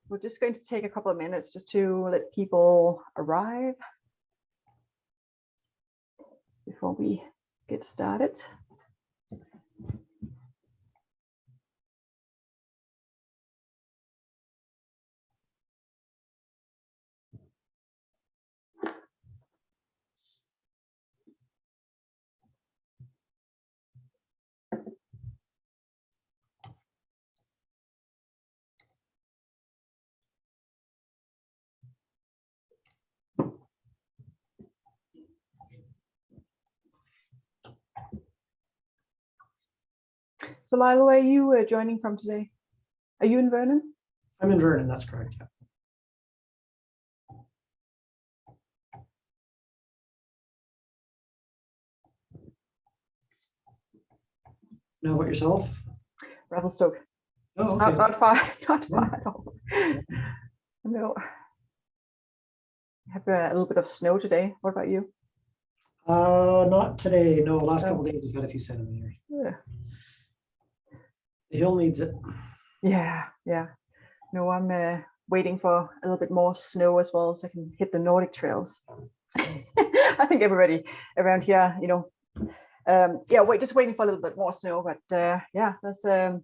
We're just going to take a couple of minutes just to let people arrive before we get started. So Lyle, where are you joining from today? Are you in Vernon? I'm in Vernon, that's correct, yeah. Now about yourself? Revelstoke. Oh, okay. Not far, not far at all. No. Have a little bit of snow today. What about you? Not today, no. Last couple of days we've had a few centimeters. Yeah. The hill needs it. Yeah, yeah. No, I'm waiting for a little bit more snow as well, so I can hit the Nordic trails. I think everybody around here, you know, yeah, just waiting for a little bit more snow. But yeah, that's the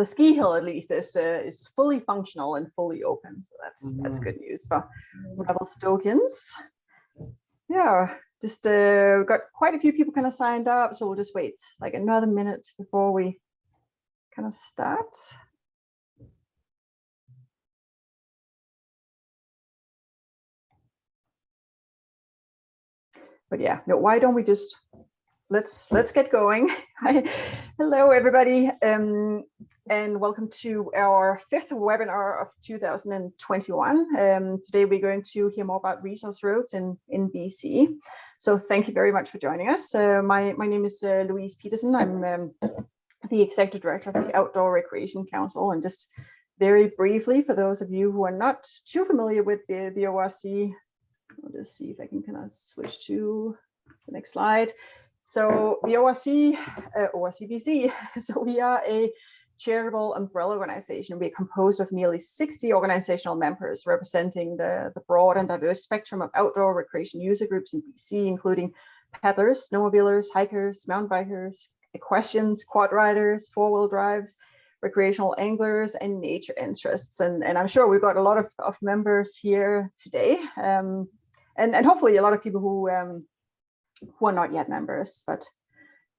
ski hill at least is fully functional and fully open, so that's good news for Revelstokians. Yeah, just got quite a few people kind of signed up, so we'll just wait like another minute before we kind of start. But yeah, no, why don't we just let's get going. Hello everybody, and welcome to our 5th webinar of 2021. Today we're going to hear more about resource roads in BC. So thank you very much for joining us. My name is Louise Peterson. I'm the Executive Director of the Outdoor Recreation Council, and just very briefly, for those of you who are not too familiar with the ORC, I'll just see if I can kind of switch to the next slide. So the ORCBC, so we are a charitable umbrella organization. We're composed of nearly 60 organizational members representing the broad and diverse spectrum of outdoor recreation user groups in BC, including paddlers, snowmobilers, hikers, mountain bikers, equestrians, quad riders, four-wheel drives, recreational anglers, and nature interests. And I'm sure we've got a lot of members here today, and hopefully a lot of people who are not yet members, but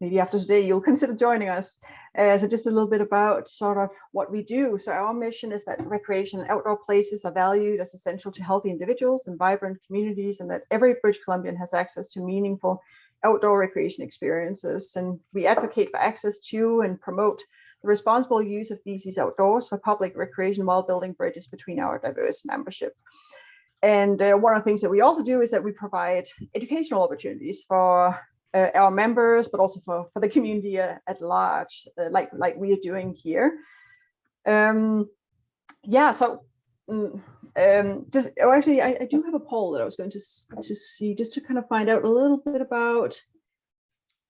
maybe after today you'll consider joining us. So just a little bit about sort of what we do. So our mission is that recreation and outdoor places are valued as essential to healthy individuals and vibrant communities, and that every British Columbian has access to meaningful outdoor recreation experiences. And we advocate for access to and promote the responsible use of BC's outdoors for public recreation while building bridges between our diverse membership. And one of the things that we also do is that we provide educational opportunities for our members, but also for the community at large, like we are doing here. Yeah, so actually, I do have a poll that I was going to see, just to kind of find out a little bit about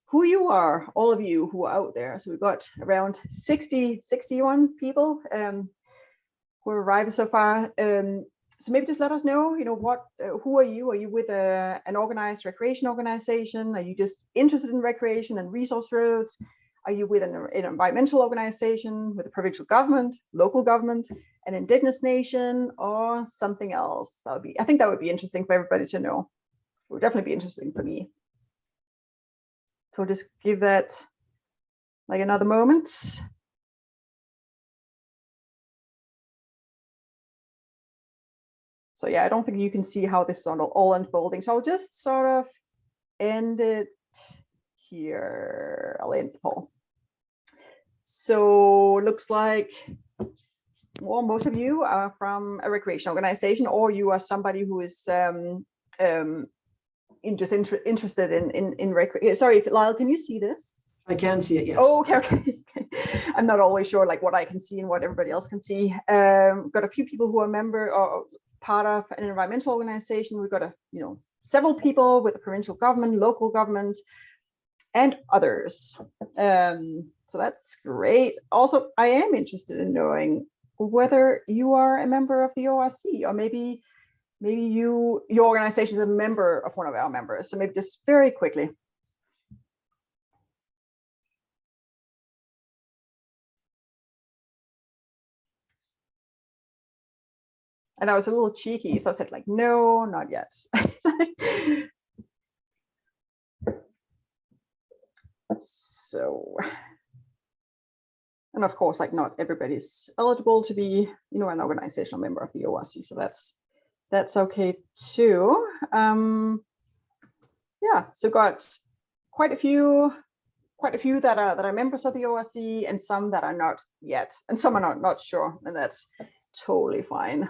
who you are, all of you who are out there. So we've got around 61 people who are arrived so far. So maybe just let us know, you know, who are you? Are you with an organized recreation organization? Are you just interested in recreation and resource roads? Are you with an environmental organization, with a provincial government, local government, an indigenous nation, or something else? I think that would be interesting for everybody to know. It would definitely be interesting for me. So just give that like another moment. So yeah, I don't think you can see how this is all unfolding. So I'll just sort of end it here. I'll end the poll. So looks like, well, most of you are from a recreation organization, or you are somebody who is just interested in recreation. Sorry, Lyle, can you see this? I can see it, yes. Oh, okay. I'm not always sure like what I can see and what everybody else can see. Got a few people who are member or part of an environmental organization. We've got several people with the provincial government, local government, and others. So that's great. Also, I am interested in knowing whether you are a member of the ORC, or maybe your organization is a member of one of our members. So maybe just very quickly. And I was a little cheeky, so I said like, no, not yet. So, and of course, like not everybody's eligible to be, an organizational member of the ORC. So that's okay too. Yeah, so got quite a few that are members of the ORC, and some that are not yet, and some are not sure, and that's totally fine.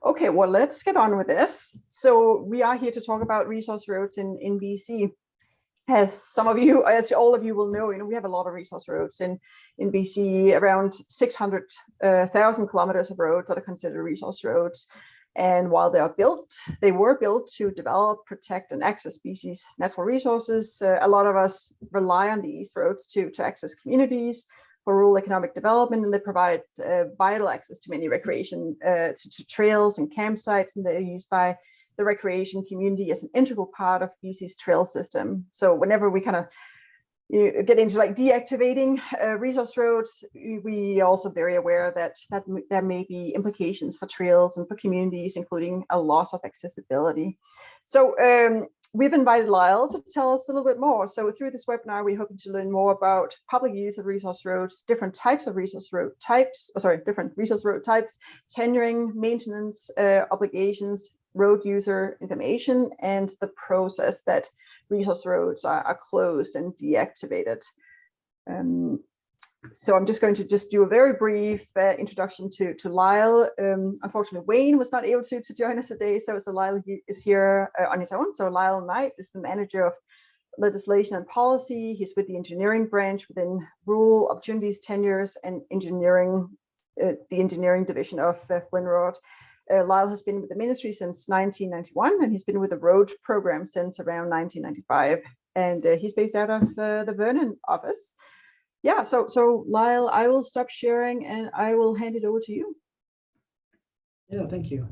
Okay, well, let's get on with this. So we are here to talk about resource roads in BC. As all of you will know, we have a lot of resource roads in BC, around 600,000 kilometers of roads that are considered resource roads. And while they were built to develop, protect, and access BC's natural resources, a lot of us rely on these roads to access communities for rural economic development, and they provide vital access to many recreation, to trails and campsites, and they're used by the recreation community as an integral part of BC's trail system. So whenever we kind of get into like deactivating resource roads, we are also very aware that there may be implications for trails and for communities, including a loss of accessibility. So we've invited Lyle to tell us a little bit more. So through this webinar, we're hoping to learn more about public use of resource roads, different types of resource road types, different resource road types, tenuring, maintenance obligations, road user information, and the process that resource roads are closed and deactivated. So I'm just going to do a very brief introduction to Lyle. Unfortunately, Wayne was not able to join us today, so Lyle is here on his own. So Lyle Knight is the manager of legislation and policy. He's with the engineering branch within Rural Opportunities, Tenures, and engineering, the engineering division of FLNRORD. Lyle has been with the ministry since 1991, and he's been with the road program since around 1995. And he's based out of the Vernon office. Yeah, so Lyle, I will stop sharing and I will hand it over to you. Yeah, thank you.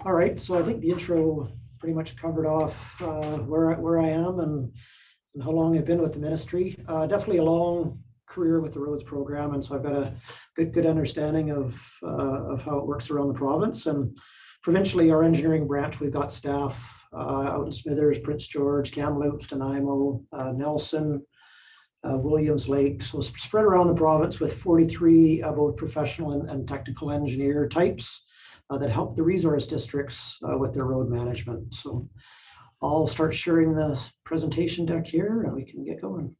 All right, so I think the intro pretty much covered off where I am and how long I've been with the ministry. Definitely a long career with the roads program, and so I've got a good understanding of how it works around the province. And provincially, our engineering branch, we've got staff out in Smithers, Prince George, Kamloops, Nanaimo, Nelson, Williams Lake, so spread around the province with 43 both professional and technical engineer types that help the resource districts with their road management. So I'll start sharing the presentation deck here and we can get going.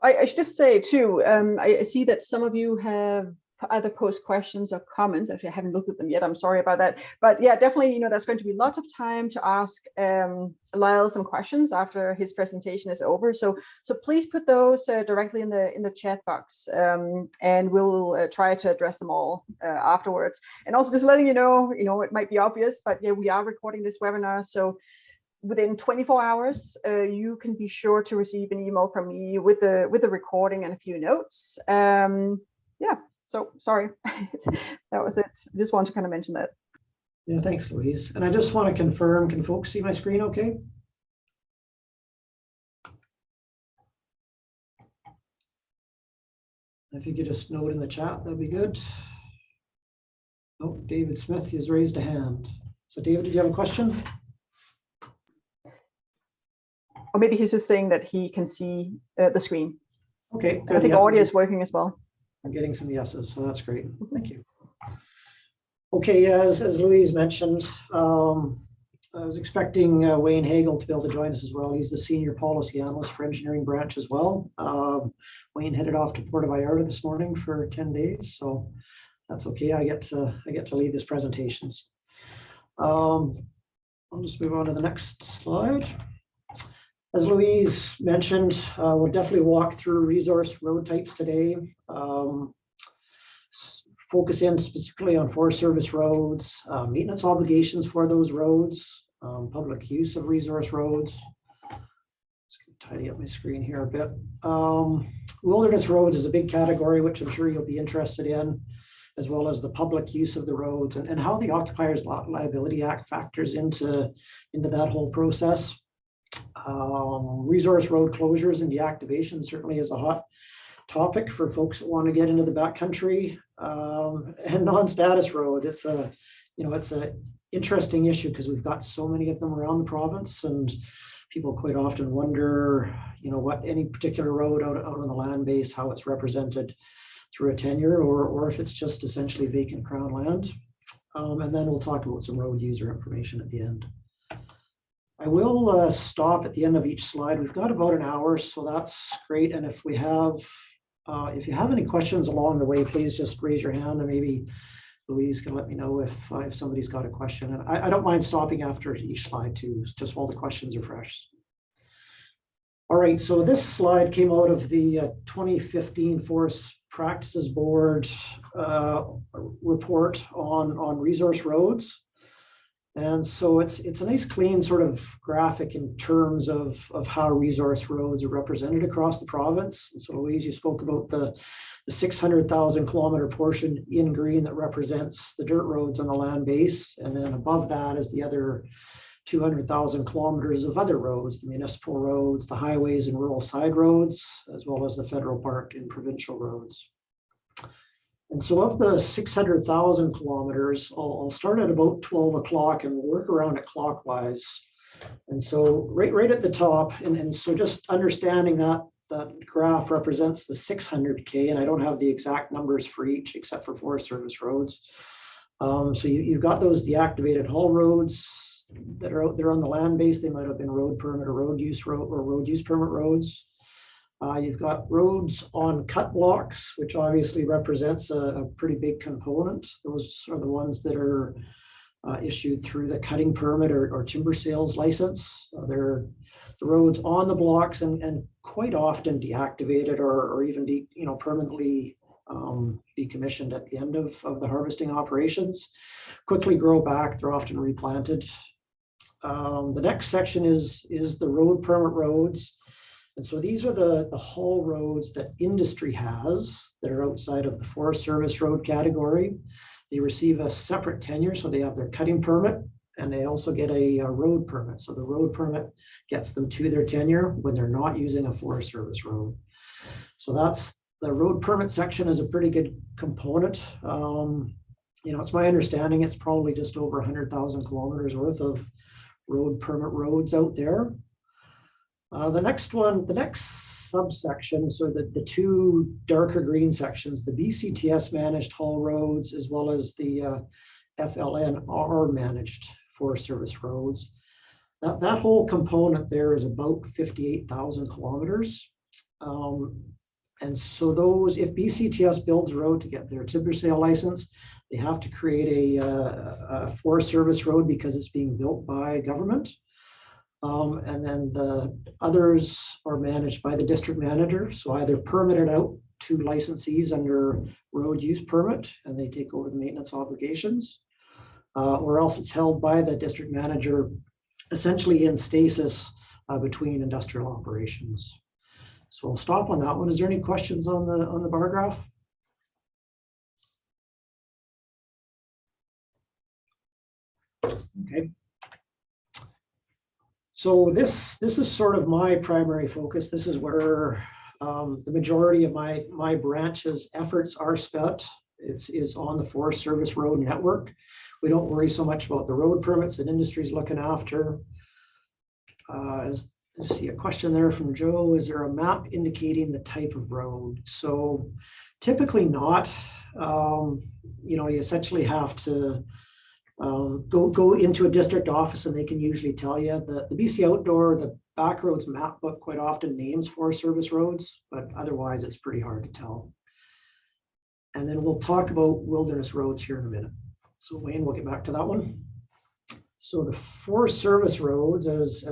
I should just say too, I see that some of you have either post questions or comments. Actually, I haven't looked at them yet. I'm sorry about that. But yeah, definitely, there's going to be lots of time to ask Lyle some questions after his presentation is over. So please put those directly in the chat box, and we'll try to address them all afterwards. And also just letting you know, it might be obvious, but yeah, we are recording this webinar. So within 24 hours, you can be sure to receive an email from me with the recording and a few notes. Yeah. So sorry, that was it. I just wanted to kind of mention that. Yeah, thanks, Louise. And I just want to confirm, can folks see my screen okay? If you could just note in the chat, that'd be good. Oh, David Smith has raised a hand. So David, did you have a question? Or maybe he's just saying that he can see the screen. Okay, good. I think audio is working as well. I'm getting some yeses, so that's great. Thank you. Okay, as Louise mentioned, I was expecting Wayne Hagel to be able to join us as well. He's the senior policy analyst for engineering branch as well. Wayne headed off to Puerto Vallarta this morning for 10 days, so that's okay. I get to lead this presentations. I'll just move on to the next slide. As Louise mentioned, we'll definitely walk through resource road types today. Focus in specifically on Forest Service roads, maintenance obligations for those roads, public use of resource roads. Just gonna tidy up my screen here a bit. Wilderness roads is a big category, which I'm sure you'll be interested in, as well as the public use of the roads and how the Occupiers Liability Act factors into that whole process. Resource road closures and deactivation certainly is a hot topic for folks that want to get into the backcountry, and non-status roads. It's a interesting issue because we've got so many of them around the province, and people quite often wonder, what any particular road out on the land base, how it's represented through a tenure, or if it's just essentially vacant crown land. And then we'll talk about some road user information at the end. I will stop at the end of each slide. We've got about an hour, so that's great. And if you have any questions along the way, please just raise your hand, and maybe Louise can let me know if somebody's got a question. And I don't mind stopping after each slide too, just while the questions are fresh. All right, so this slide came out of the 2015 Forest Practices Board report on resource roads. And so it's a nice clean sort of graphic in terms of how resource roads are represented across the province. And so Louise, you spoke about the 600,000 kilometer portion in green that represents the dirt roads on the land base. And then above that is the other 200,000 kilometers of other roads, the municipal roads, the highways and rural side roads, as well as the federal park and provincial roads. And so of the 600,000 kilometers, I'll start at about 12 o'clock and we'll work around it clockwise. And so right at the top, and so just understanding that graph represents the 600K, and I don't have the exact numbers for each except for Forest Service roads. So you've got those deactivated haul roads that are out there on the land base. They might have been road permit or road use permit roads. You've got roads on cut blocks, which obviously represents a pretty big component. Those are the ones that are issued through the cutting permit or timber sales license. They're the roads on the blocks and quite often deactivated or even permanently decommissioned at the end of the harvesting operations. Quickly grow back, they're often replanted. The next section is the road permit roads. And so these are the haul roads that industry has that are outside of the Forest Service road category. They receive a separate tenure, so they have their cutting permit, and they also get a road permit. So the road permit gets them to their tenure when they're not using a Forest Service road. So that's the road permit section is a pretty good component. It's my understanding it's probably just over 100,000 kilometers worth of road permit roads out there. The next subsection, so the two darker green sections, the BCTS managed haul roads, as well as the FLNRORD managed Forest Service roads. That whole component there is about 58,000 kilometers. And so those, if BCTS builds a road to get their timber sale license, they have to create a Forest Service road because it's being built by government. And then the others are managed by the district manager. So either permitted out to licensees under road use permit and they take over the maintenance obligations, or else it's held by the district manager essentially in stasis between industrial operations. So I'll stop on that one. Is there any questions on the bar graph? Okay. So this is sort of my primary focus. This is where the majority of my branch's efforts are spent. It's on the Forest Service road network. We don't worry so much about the road permits that industry's looking after. I see a question there from Joe. Is there a map indicating the type of road? So typically not. You essentially have to go into a district office and they can usually tell you. The BC Outdoor, the Backroads map book quite often names Forest Service roads, but otherwise it's pretty hard to tell. And then we'll talk about wilderness roads here in a minute. So Wayne, we'll get back to that one. So the Forest Service roads as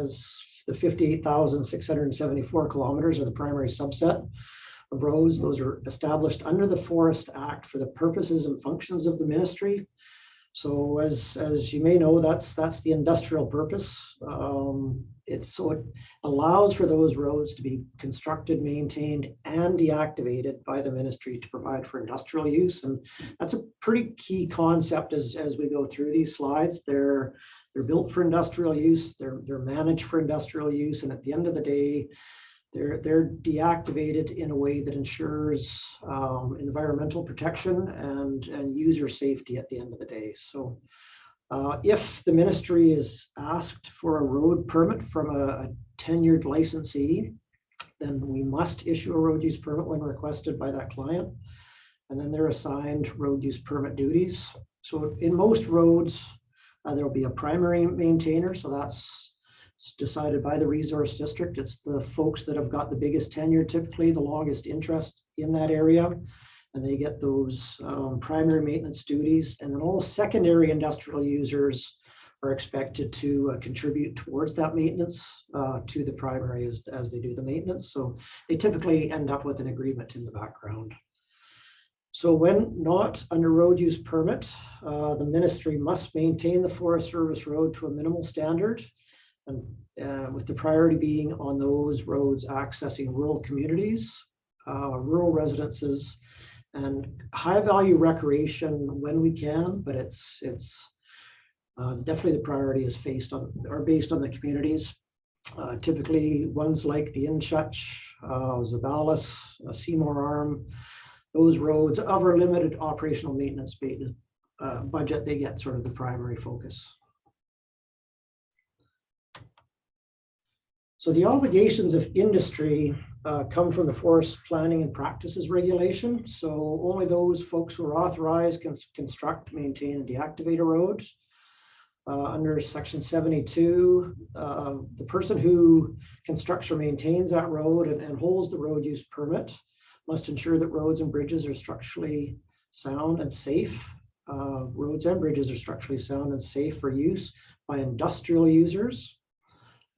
the 58,674 kilometers are the primary subset of roads. Those are established under the Forest Act for the purposes and functions of the ministry. So as you may know, that's the industrial purpose. It allows for those roads to be constructed, maintained, and deactivated by the ministry to provide for industrial use. And that's a pretty key concept as we go through these slides. They're built for industrial use, they're managed for industrial use, and at the end of the day, they're deactivated in a way that ensures environmental protection and user safety at the end of the day. So if the ministry is asked for a road permit from a tenured licensee, then we must issue a road use permit when requested by that client. And then they're assigned road use permit duties. So in most roads, there'll be a primary maintainer. So that's decided by the resource district. It's the folks that have got the biggest tenure, typically the longest interest in that area, and they get those primary maintenance duties. And then all secondary industrial users are expected to contribute towards that maintenance to the primary as they do the maintenance. So they typically end up with an agreement in the background. So when not under road use permit, the ministry must maintain the Forest Service road to a minimal standard, and with the priority being on those roads accessing rural communities, rural residences, and high value recreation when we can, but it's definitely the priority is based on the communities. Typically ones like the Inchutch, Zabalis, Seymour Arm, those roads of our limited operational maintenance budget, they get sort of the primary focus. So the obligations of industry come from the Forest Planning and Practices Regulation. So only those folks who are authorized can construct, maintain, and deactivate a road. Under Section 72, the person who constructs or maintains that road and holds the road use permit must ensure that roads and bridges are structurally sound and safe. Roads and bridges are structurally sound and safe for use by industrial users.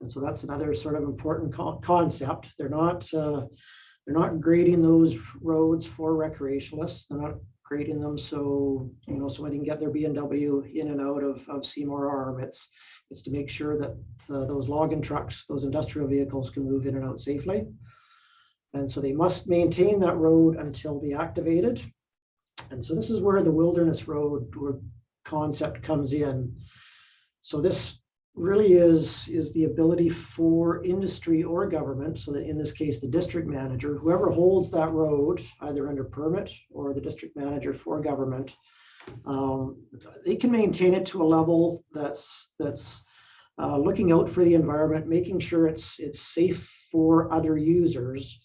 And so that's another sort of important concept. They're not grading those roads for recreationalists. They're not grading them so somebody can get their BMW in and out of Seymour Arm. It's to make sure that those logging trucks, those industrial vehicles can move in and out safely. And so they must maintain that road until deactivated. And so this is where the wilderness road concept comes in. So this really is the ability for industry or government, so that in this case, the district manager, whoever holds that road, either under permit or the district manager for government, they can maintain it to a level that's looking out for the environment, making sure it's safe for other users.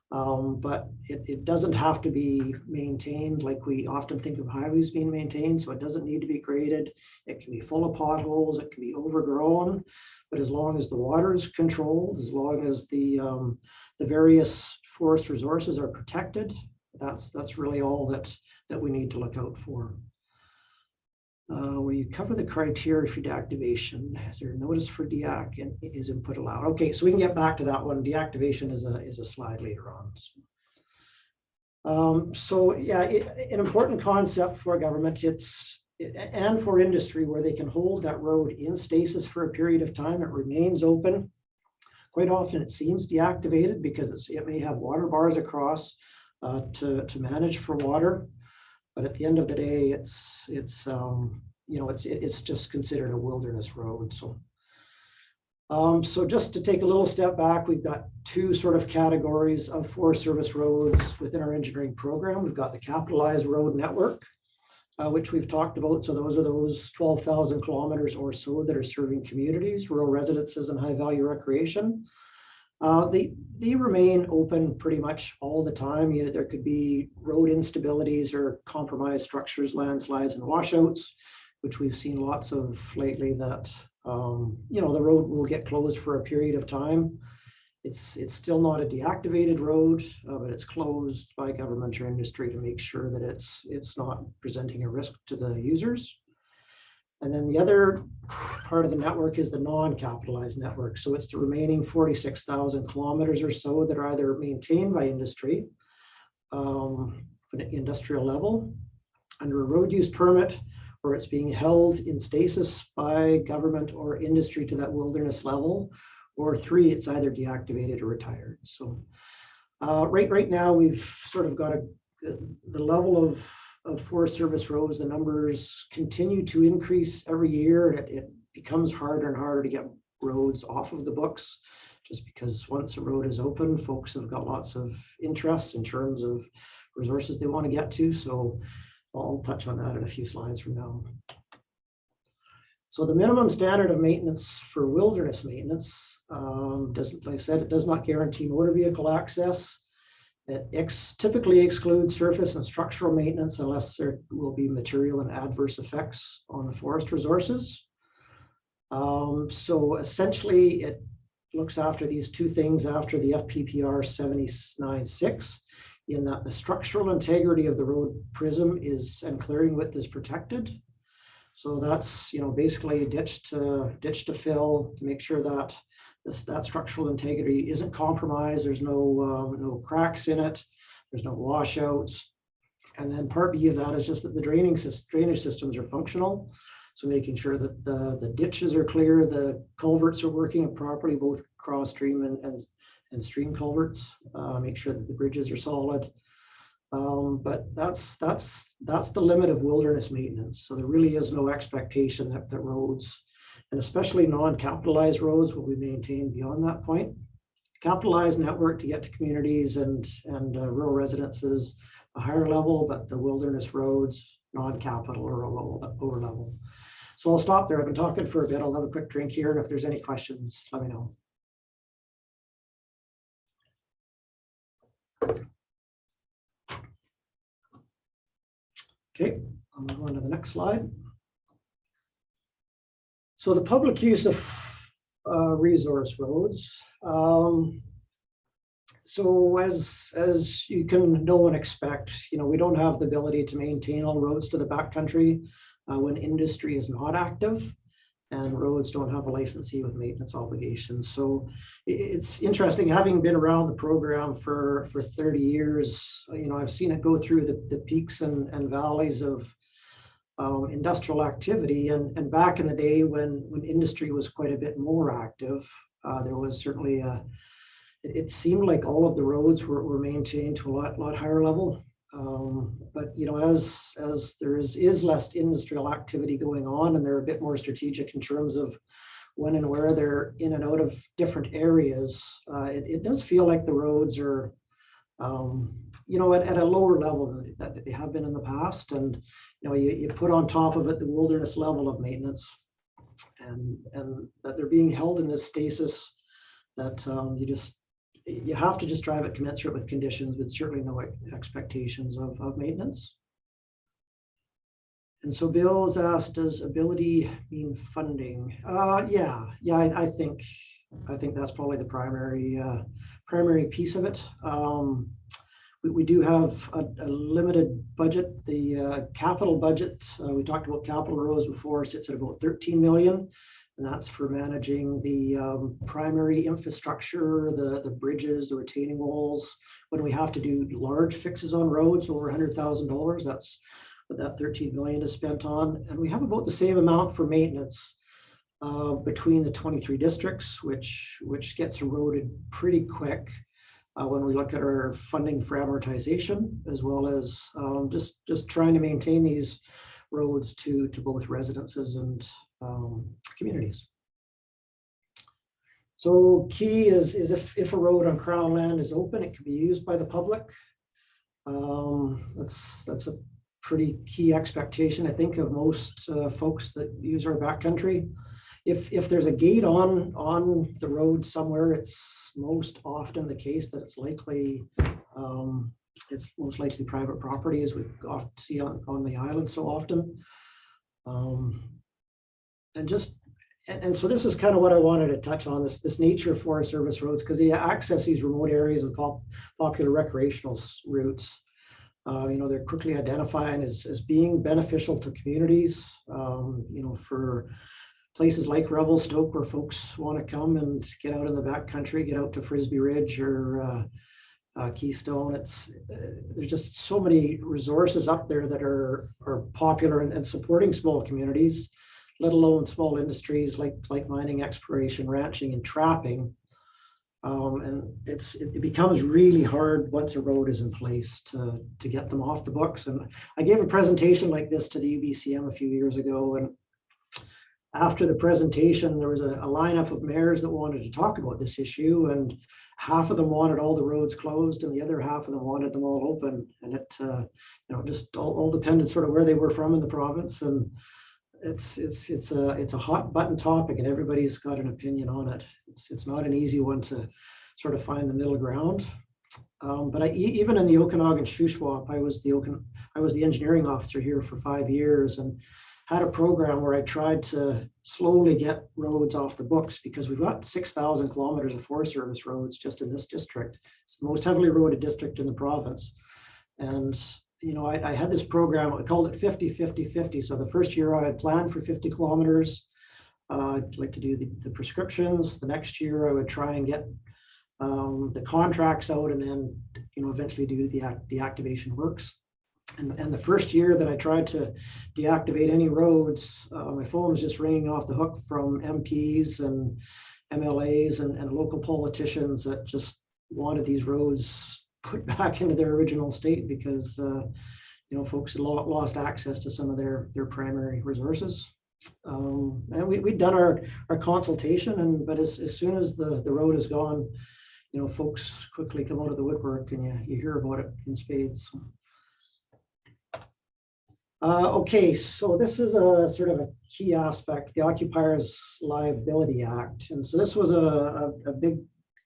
But it doesn't have to be maintained like we often think of highways being maintained. So it doesn't need to be graded. It can be full of potholes. It can be overgrown. But as long as the water is controlled, as long as the various forest resources are protected, that's really all that we need to look out for. Where you cover the criteria for deactivation, is there a notice for deac and is input allowed? Okay, so we can get back to that one. Deactivation is a slide later on. So yeah, an important concept for government, and for industry, where they can hold that road in stasis for a period of time. It remains open. Quite often it seems deactivated because it may have water bars across to manage for water. But at the end of the day, it's just considered a wilderness road. So just to take a little step back, we've got two sort of categories of Forest Service roads within our engineering program. We've got the capitalized road network, which we've talked about. So those are those 12,000 kilometers or so that are serving communities, rural residences, and high value recreation. They remain open pretty much all the time. There could be road instabilities or compromised structures, landslides, and washouts, which we've seen lots of lately, that the road will get closed for a period of time. It's still not a deactivated road, but it's closed by government or industry to make sure that it's not presenting a risk to the users. And then the other part of the network is the non-capitalized network. So it's the remaining 46,000 kilometers or so that are either maintained by industry, at the industrial level, under a road use permit, or it's being held in stasis by government or industry to that wilderness level, or 3, it's either deactivated or retired. So right now we've sort of got the level of Forest Service roads, the numbers continue to increase every year, and it becomes harder and harder to get roads off of the books, just because once a road is open, folks have got lots of interest in terms of resources they want to get to. So I'll touch on that in a few slides from now. So the minimum standard of maintenance for wilderness maintenance like I said, it does not guarantee motor vehicle access. It typically excludes surface and structural maintenance unless there will be material and adverse effects on the forest resources. So essentially, it looks after these 2 things after the FPPR 79.6, in that the structural integrity of the road prism and clearing width is protected. So that's, basically ditch to fill to make sure that that structural integrity isn't compromised. There's no cracks in it. There's no washouts. And then part B of that is just that the drainage systems are functional. So making sure that the ditches are clear, the culverts are working properly, both cross stream and stream culverts. Make sure that the bridges are solid. But that's the limit of wilderness maintenance. So there really is no expectation that roads, and especially non-capitalized roads, will be maintained beyond that point. Capitalized network to get to communities and rural residences, a higher level, but the wilderness roads, non-capital or a lower level. So I'll stop there. I've been talking for a bit. I'll have a quick drink here, and if there's any questions, let me know. Okay, I'll move on to the next slide. So the public use of resource roads. So as you can know and expect, we don't have the ability to maintain all roads to the backcountry when industry is not active, and roads don't have a licensee with maintenance obligations. So it's interesting, having been around the program for 30 years, I've seen it go through the peaks and valleys of industrial activity. And back in the day when industry was quite a bit more active, there was certainly it seemed like all of the roads were maintained to a lot higher level. But as there is less industrial activity going on, and they're a bit more strategic in terms of when and where they're in and out of different areas, it does feel like the roads are at a lower level than they have been in the past. And you put on top of it the wilderness level of maintenance, and that they're being held in this stasis that you have to just drive it commensurate with conditions, but certainly no expectations of maintenance. And so Bill has asked, does ability mean funding? Yeah, I think that's probably the primary piece of it. We do have a limited budget. The capital budget, we talked about capital roads before, sits at about 13 million. And that's for managing the primary infrastructure, the bridges, the retaining walls. When we have to do large fixes on roads over $100,000, that's what that 13 million is spent on. And we have about the same amount for maintenance between the 23 districts, which gets eroded pretty quick when we look at our funding for amortization, as well as just trying to maintain these roads to both residences and communities. So key is if a road on Crown land is open, it can be used by the public. That's a pretty key expectation, I think, of most folks that use our backcountry. If there's a gate on the road somewhere, it's most often the case that it's most likely private property, as we often see on the island so often. And so this is kind of what I wanted to touch on, this nature of Forest Service roads, because they access these remote areas and popular recreational routes. They're quickly identifying as being beneficial to communities, for places like Revelstoke, where folks want to come and get out in the backcountry, get out to Frisbee Ridge or Keystone. There's just so many resources up there that are popular and supporting small communities, let alone small industries like mining, exploration, ranching, and trapping. And it becomes really hard once a road is in place to get them off the books. And I gave a presentation like this to the UBCM a few years ago, and after the presentation, there was a lineup of mayors that wanted to talk about this issue, and half of them wanted all the roads closed, and the other half of them wanted them all open. And it, just all depended sort of where they were from in the province. And it's a hot button topic, and everybody's got an opinion on it. It's not an easy one to sort of find the middle ground. But even in the Okanagan Shuswap, I was the engineering officer here for 5 years, and had a program where I tried to slowly get roads off the books, because we've got 6,000 kilometers of Forest Service roads just in this district. It's the most heavily roaded district in the province. And, I had this program, I called it 50-50-50. So the first year I had planned for 50 kilometers. I'd like to do the prescriptions. The next year I would try and get the contracts out, and then, eventually do the activation works. And the first year that I tried to deactivate any roads, my phone was just ringing off the hook from MPs and MLAs and local politicians that just wanted these roads put back into their original state, because folks had lost access to some of their primary resources. And we'd done our consultation, but as soon as the road is gone, folks quickly come out of the woodwork, and you hear about it in spades. Okay, so this is a sort of a key aspect, the Occupiers Liability Act. And so this was a big,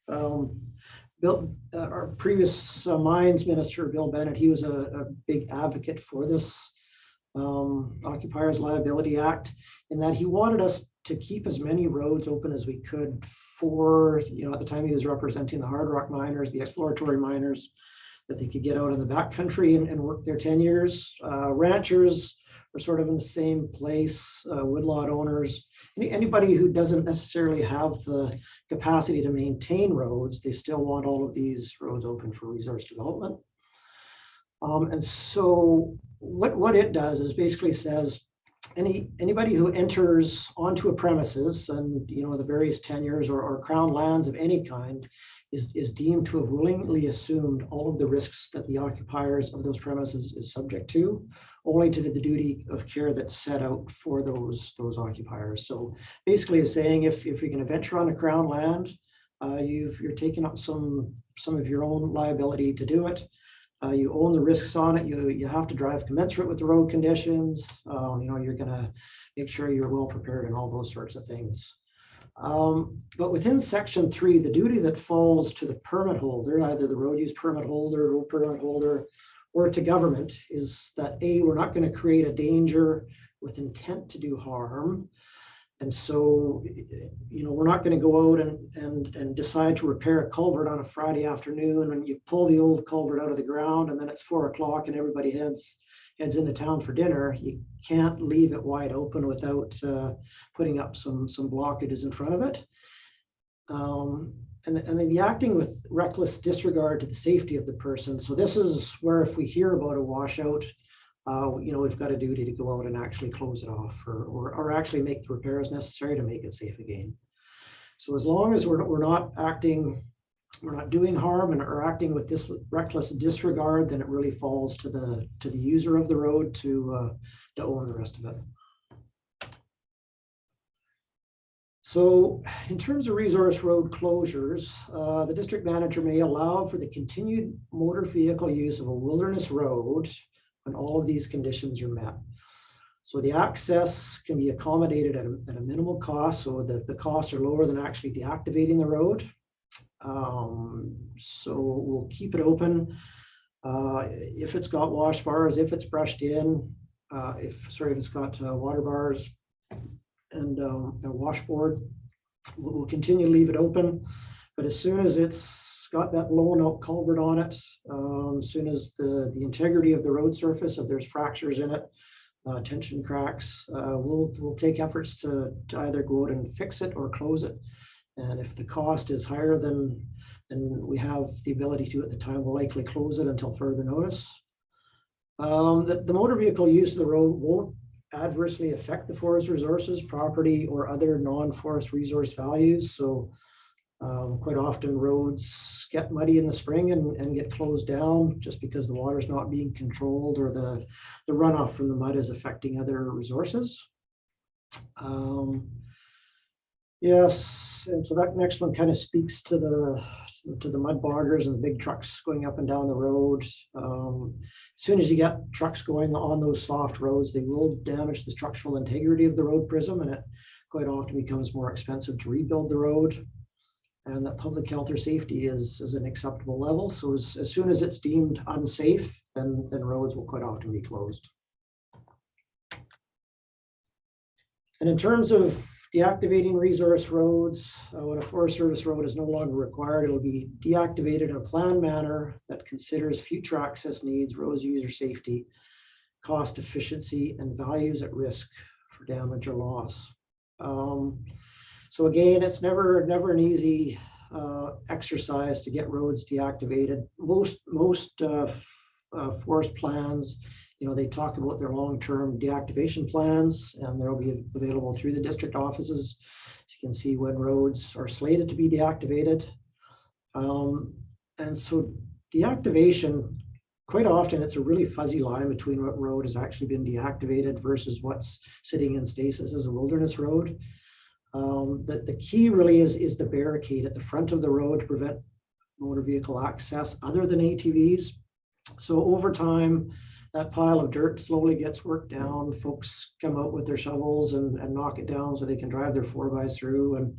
our previous mines minister, Bill Bennett, he was a big advocate for this Occupiers Liability Act, in that he wanted us to keep as many roads open as we could for, at the time he was representing the hard rock miners, the exploratory miners, that they could get out in the backcountry and work their tenures. Ranchers are sort of in the same place, woodlot owners, anybody who doesn't necessarily have the capacity to maintain roads, they still want all of these roads open for resource development. And so what it does is basically says, anybody who enters onto a premises, and the various tenures or crown lands of any kind, is deemed to have willingly assumed all of the risks that the occupiers of those premises is subject to, only to do the duty of care that's set out for those occupiers. So basically it's saying, if you're going to venture on a crown land, you're taking up some of your own liability to do it. You own the risks on it. You have to drive commensurate with the road conditions. You're going to make sure you're well prepared and all those sorts of things. But within Section 3, the duty that falls to the permit holder, either the road use permit holder, road permit holder, or to government, is that A, we're not going to create a danger with intent to do harm. And so, we're not going to go out and decide to repair a culvert on a Friday afternoon, and you pull the old culvert out of the ground, and then it's 4 o'clock and everybody heads into town for dinner. You can't leave it wide open without putting up some blockages in front of it. And then the acting with reckless disregard to the safety of the person. So this is where, if we hear about a washout, we've got a duty to go out and actually close it off, or actually make the repairs necessary to make it safe again. So as long as we're not doing harm and are acting with this reckless disregard, then it really falls to the user of the road to own the rest of it. So in terms of resource road closures, the district manager may allow for the continued motor vehicle use of a wilderness road when all of these conditions are met. So the access can be accommodated at a minimal cost, so that the costs are lower than actually deactivating the road. So we'll keep it open if it's got wash bars, if it's brushed in, if it's got water bars and a washboard, we'll continue to leave it open. But as soon as it's got that blown out culvert on it, as soon as the integrity of the road surface, if there's fractures in it, tension cracks, we'll take efforts to either go out and fix it or close it And if the cost is higher than we have the ability to at the time, we'll likely close it until further notice. The motor vehicle use of the road won't adversely affect the forest resources, property, or other non-forest resource values. So quite often roads get muddy in the spring and get closed down just because the water is not being controlled or the runoff from the mud is affecting other resources. Yes, and so that next one kind of speaks to the mud boggers and the big trucks going up and down the road. As soon as you get trucks going on those soft roads, they will damage the structural integrity of the road prism, and it quite often becomes more expensive to rebuild the road. And that public health or safety is an acceptable level. So as soon as it's deemed unsafe, then roads will quite often be closed. And in terms of deactivating resource roads, when a Forest Service road is no longer required, it'll be deactivated in a planned manner that considers future access needs, road user safety, cost efficiency, and values at risk for damage or loss. So again, it's never an easy exercise to get roads deactivated. Most forest plans, they talk about their long-term deactivation plans, and they'll be available through the district offices. So you can see when roads are slated to be deactivated. And so deactivation, quite often it's a really fuzzy line between what road has actually been deactivated versus what's sitting in stasis as a wilderness road. The key really is the barricade at the front of the road to prevent motor vehicle access other than ATVs. So over time, that pile of dirt slowly gets worked down. Folks come out with their shovels and knock it down so they can drive their 4x through. And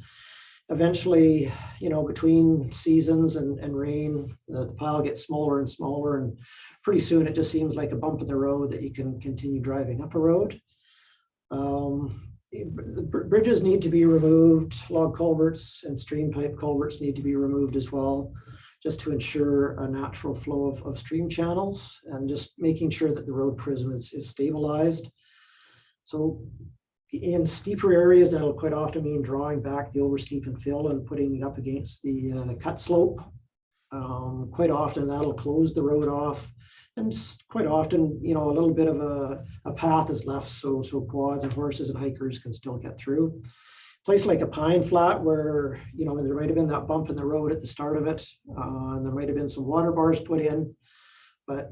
eventually, between seasons and rain, the pile gets smaller and smaller. And pretty soon it just seems like a bump in the road that you can continue driving up a road. The bridges need to be removed. Log culverts and stream pipe culverts need to be removed as well, just to ensure a natural flow of stream channels and just making sure that the road prism is stabilized. So in steeper areas, that'll quite often mean drawing back the oversteep and fill and putting it up against the cut slope. Quite often that'll close the road off. And quite often, a little bit of a path is left so quads and horses and hikers can still get through. Place like a pine flat where, there might have been that bump in the road at the start of it, and there might have been some water bars put in, but,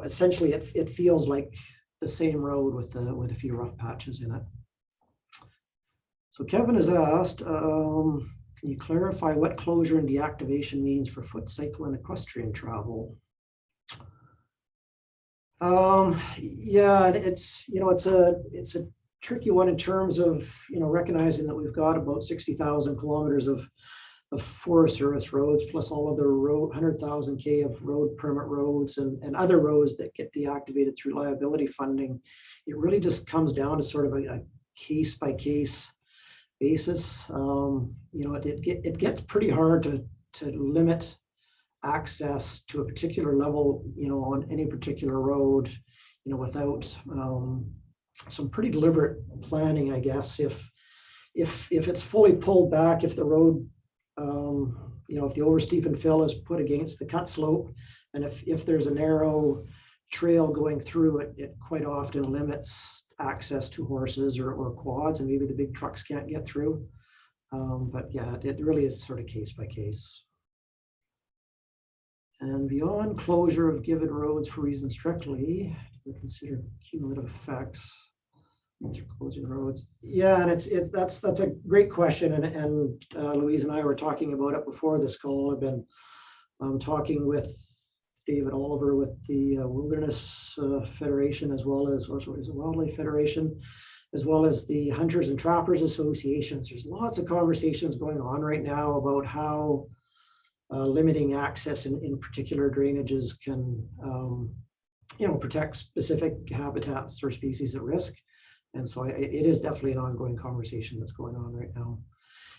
essentially it feels like the same road with a few rough patches in it. So Kevin has asked, can you clarify what closure and deactivation means for foot, cycle, and equestrian travel? Yeah, it's a tricky one in terms of recognizing that we've got about 60,000 kilometers of Forest Service roads plus all of the 100,000 K of road permit roads and other roads that get deactivated through liability funding. It really just comes down to sort of a case by case basis. It gets pretty hard to limit access to a particular level, on any particular road, without some pretty deliberate planning, I guess. If it's fully pulled back, if the road, if the oversteep and fill is put against the cut slope, and if there's a narrow trail going through it, it quite often limits access to horses or quads, and maybe the big trucks can't get through. But yeah, it really is sort of case by case. And beyond closure of given roads for reasons strictly, we consider cumulative effects through closing roads. Yeah, and that's a great question, and Louise and I were talking about it before this call. I've been talking with David Oliver with the Wilderness Federation, as well as Wildlife Federation, as well as the Hunters and Trappers Associations. There's lots of conversations going on right now about how limiting access in particular drainages can, protect specific habitats or species at risk. And so it is definitely an ongoing conversation that's going on right now.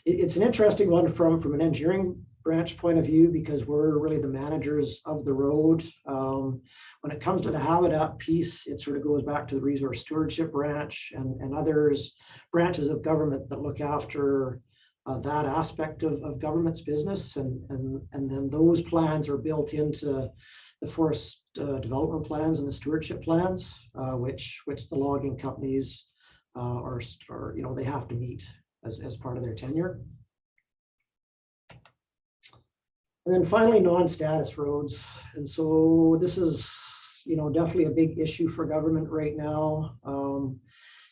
It's an interesting one from an engineering branch point of view, because we're really the managers of the road. When it comes to the habitat piece, it sort of goes back to the resource stewardship branch and others branches of government that look after that aspect of government's business, and then those plans are built into the forest development plans and the stewardship plans, which the logging companies are they have to meet as part of their tenure. And then finally, non-status roads. And so this is, definitely a big issue for government right now.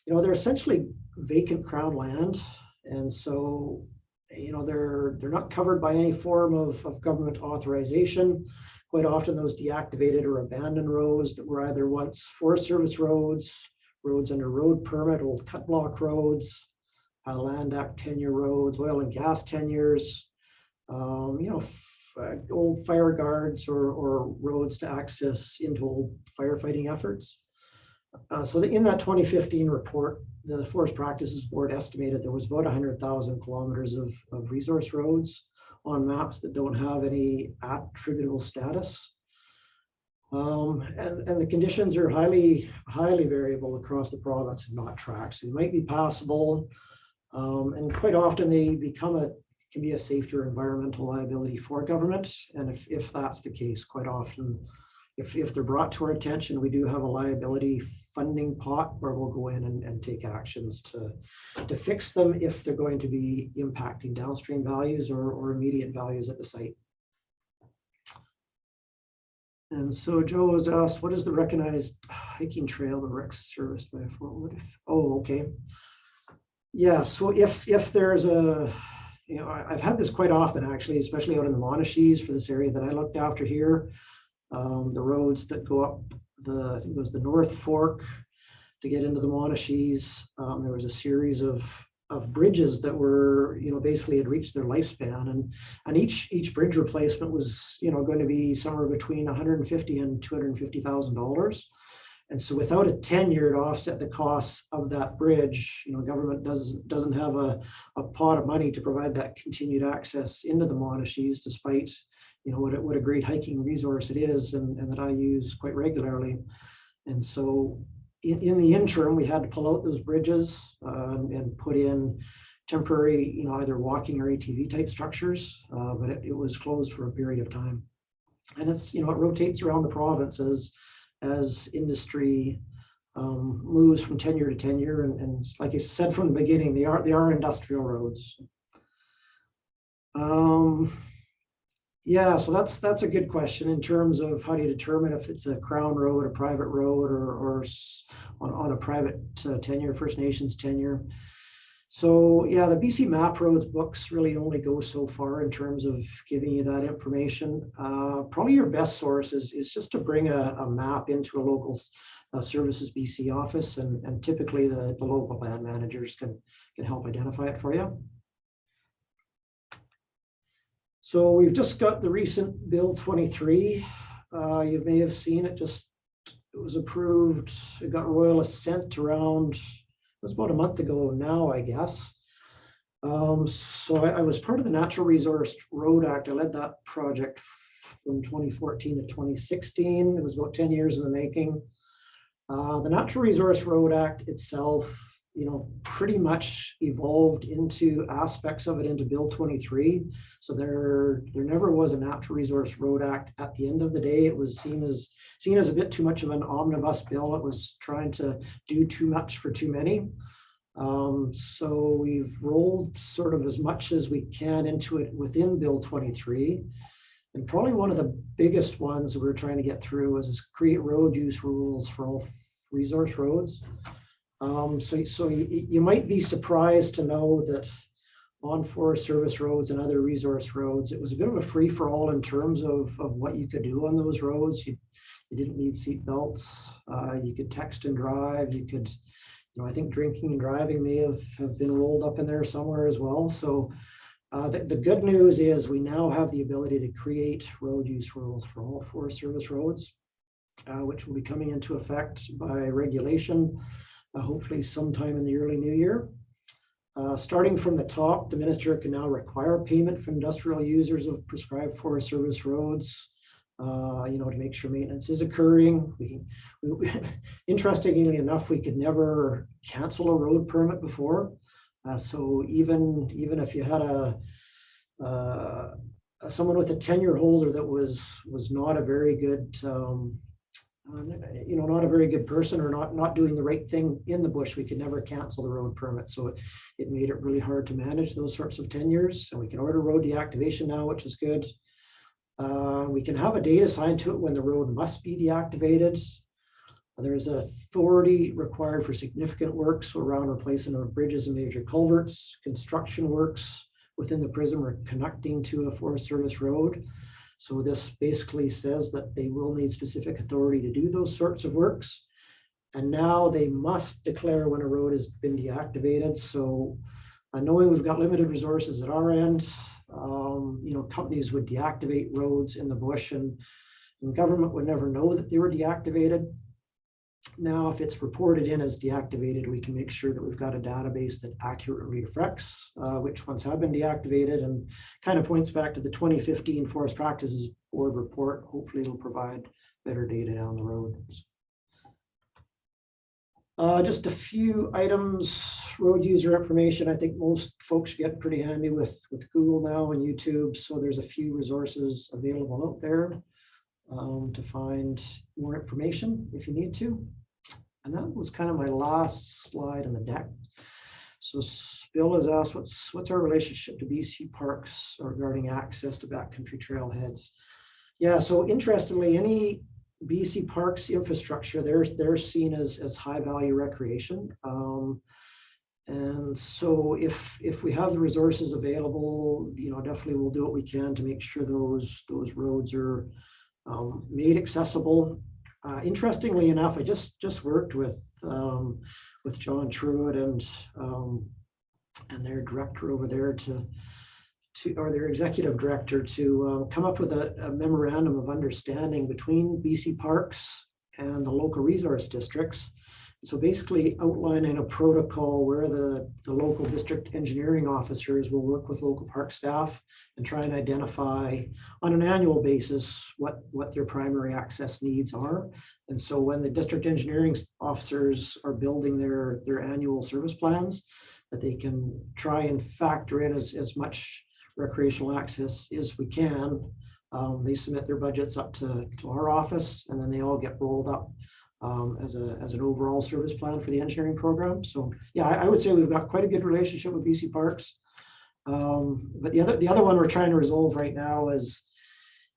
They're essentially vacant crown land. And so, they're not covered by any form of government authorization. Quite often those deactivated or abandoned roads that were either once Forest Service roads, roads under road permit, old cut block roads, Land Act tenure roads, oil and gas tenures, old fire guards or roads to access into old firefighting efforts. So in that 2015 report, the Forest Practices Board estimated there was about 100,000 kilometers of resource roads on maps that don't have any attributable status. And the conditions are highly variable across the province and not tracked. So they might be passable, and quite often they can be a safety or environmental liability for government. And if that's the case, quite often, if they're brought to our attention, we do have a liability funding pot where we'll go in and take actions to fix them if they're going to be impacting downstream values or immediate values at the site. And so Joe was asked, what is the recognized hiking trail the REC's serviced by a forward? Oh, okay. Yeah, so if there's a, I've had this quite often actually, especially out in the Monashees for this area that I looked after here. The roads that go up I think it was the North Fork to get into the Monashees. There was a series of bridges that were, basically had reached their lifespan, and each bridge replacement was, going to be somewhere between $150,000 and $250,000. And so without a tenure to offset the costs of that bridge, government doesn't have a pot of money to provide that continued access into the Monashees, despite what a great hiking resource it is, and that I use quite regularly. And so in the interim, we had to pull out those bridges and put in temporary, either walking or ATV type structures, but it was closed for a period of time. And it's, it rotates around the province as industry moves from tenure to tenure. And like I said from the beginning, they are industrial roads. Yeah, so that's a good question in terms of how do you determine if it's a Crown road, a private road, or on a private tenure, First Nations tenure. So yeah, the BC Map Roads books really only go so far in terms of giving you that information. Probably your best source is just to bring a map into a local Services BC office, and typically the local land managers can help identify it for you. So we've just got the recent Bill 23. You may have seen it. It was approved. It got royal assent around, it was about a month ago now, I guess. So I was part of the Natural Resource Road Act. I led that project from 2014 to 2016. It was about 10 years in the making. The Natural Resource Road Act itself, pretty much evolved into aspects of it into Bill 23. So there never was a Natural Resource Road Act. At the end of the day, it was seen as a bit too much of an omnibus bill. It was trying to do too much for too many. So we've rolled sort of as much as we can into it within Bill 23. And probably one of the biggest ones that we're trying to get through is create road use rules for all resource roads. So you might be surprised to know that on Forest Service roads and other resource roads, it was a bit of a free for all in terms of what you could do on those roads. You didn't need seat belts. You could text and drive. You could, I think drinking and driving may have been rolled up in there somewhere as well. So the good news is we now have the ability to create road use rules for all Forest Service roads, which will be coming into effect by regulation. Hopefully sometime in the early new year. Starting from the top, the minister can now require payment from industrial users of prescribed Forest Service roads, to make sure maintenance is occurring. Interestingly enough, we could never cancel a road permit before. So even if you had someone with a tenure holder that was not a very good, not a very good person, or not doing the right thing in the bush, we could never cancel the road permit. So it made it really hard to manage those sorts of tenures. And we can order road deactivation now, which is good. We can have a date assigned to it when the road must be deactivated. There's an authority required for significant works around replacement of bridges and major culverts, construction works within the prison or connecting to a Forest Service road. So this basically says that they will need specific authority to do those sorts of works. And now they must declare when a road has been deactivated. So knowing we've got limited resources at our end, companies would deactivate roads in the bush, and government would never know that they were deactivated. Now, if it's reported in as deactivated, we can make sure that we've got a database that accurately reflects which ones have been deactivated, and kind of points back to the 2015 Forest Practices Board report. Hopefully it'll provide better data down the road. Just a few items, road user information. I think most folks get pretty handy with Google now and YouTube. So there's a few resources available out there to find more information if you need to. And that was kind of my last slide in the deck. So Bill has asked, what's our relationship to BC Parks regarding access to backcountry trailheads? Yeah, so interestingly, any BC Parks infrastructure, they're seen as high value recreation. And so if we have the resources available, definitely we'll do what we can to make sure those roads are made accessible. Interestingly enough, I just worked with John Truitt and their director over there or their executive director to come up with a memorandum of understanding between BC Parks and the local resource districts. So basically outlining a protocol where the local district engineering officers will work with local park staff and try and identify on an annual basis what their primary access needs are. And so when the district engineering officers are building their annual service plans, that they can try and factor in as much recreational access as we can. They submit their budgets up to our office, and then they all get rolled up as an overall service plan for the engineering program. So yeah, I would say we've got quite a good relationship with BC Parks. But the other one we're trying to resolve right now is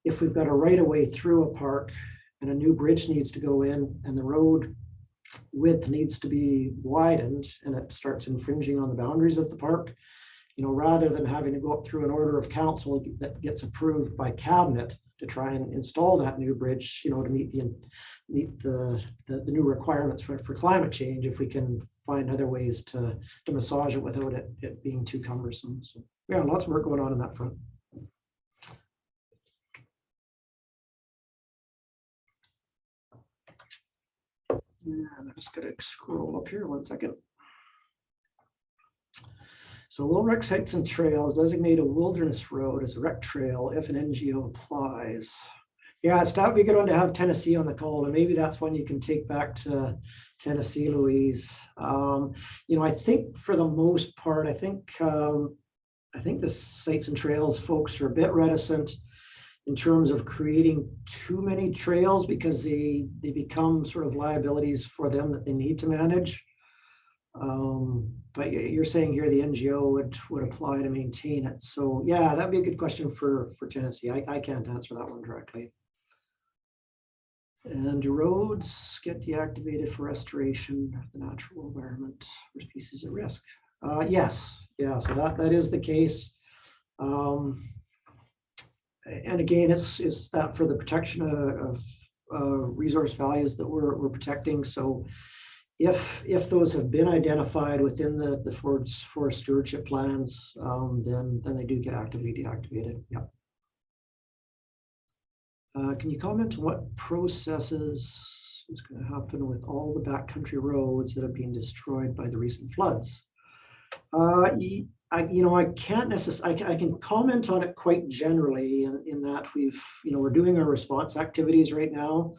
if we've got a right of way through a park and a new bridge needs to go in and the road width needs to be widened and it starts infringing on the boundaries of the park, rather than having to go up through an order of council that gets approved by cabinet to try and install that new bridge, to meet the new requirements for climate change, if we can find other ways to massage it without it being too cumbersome. So yeah, lots of work going on in that front. And I'm just going to scroll up here 1 second. So will rec sites and trails designate a wilderness road as a rec trail if an NGO applies? Yeah, it's not be a good one to have Tennessee on the call, and maybe that's one you can take back to Tennessee, Louise. I think for the most part, I think the sites and trails folks are a bit reticent in terms of creating too many trails because they become sort of liabilities for them that they need to manage. But you're saying here the NGO would apply to maintain it. So yeah, that'd be a good question for Tennessee. I can't answer that one directly. And do roads get deactivated for restoration of the natural environment for species at risk? Yes, yeah, so that is the case. And again, it's that for the protection of resource values that we're protecting. So if those have been identified within the forest stewardship plans, then they do get actively deactivated. Yeah. Can you comment on what processes is going to happen with all the backcountry roads that have been destroyed by the recent floods? I can't necessarily. I can comment on it quite generally in that we're doing our response activities right now.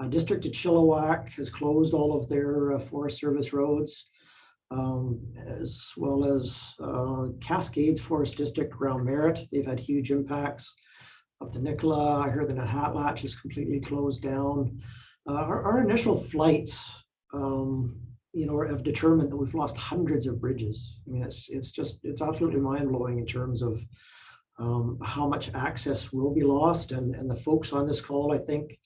District of Chilliwack has closed all of their Forest Service roads. as well as Cascades Forest District around Merritt. They've had huge impacts. Up to Nicola, I heard the Nahatlatch is completely closed down. Our initial flights, have determined that we've lost hundreds of bridges. I mean, it's absolutely mind-blowing in terms of how much access will be lost. And the folks on this call, I think,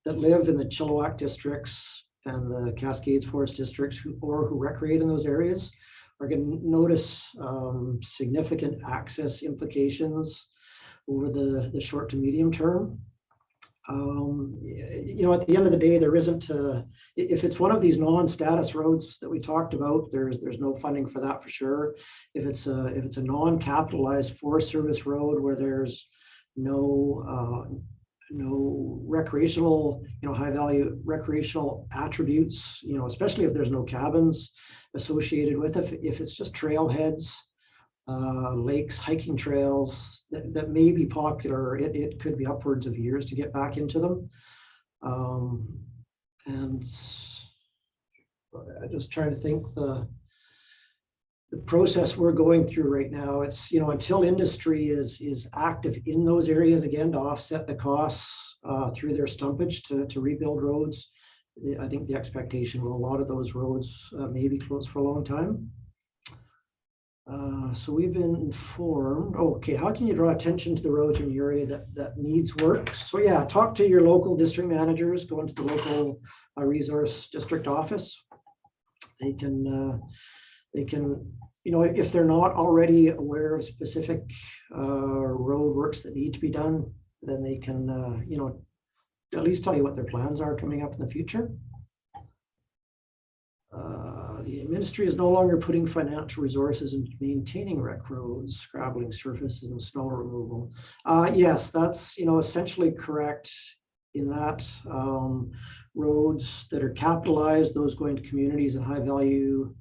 that live in the Chilliwack districts and the Cascades Forest districts who recreate in those areas are going to notice significant access implications over the short to medium term. At the end of the day, there isn't if it's one of these non-status roads that we talked about, there's no funding for that for sure. If it's a non-capitalized Forest Service road where there's no recreational, high value recreational attributes, especially if there's no cabins associated with it, if it's just trailheads, lakes, hiking trails that may be popular, it could be upwards of years to get back into them. And I'm just trying to think the process we're going through right now. It's, until industry is active in those areas again to offset the costs through their stumpage to rebuild roads. I think the expectation will a lot of those roads may be closed for a long time. So we've been informed. Okay, how can you draw attention to the roads in your area that needs work? So yeah, talk to your local district managers, go into the local resource district office. They can, if they're not already aware of specific road works that need to be done, then they can, at least tell you what their plans are coming up in the future. The ministry is no longer putting financial resources into maintaining rec roads, scrabbling surfaces, and snow removal. Yes, that's essentially correct in that roads that are capitalized, those going to communities and high value,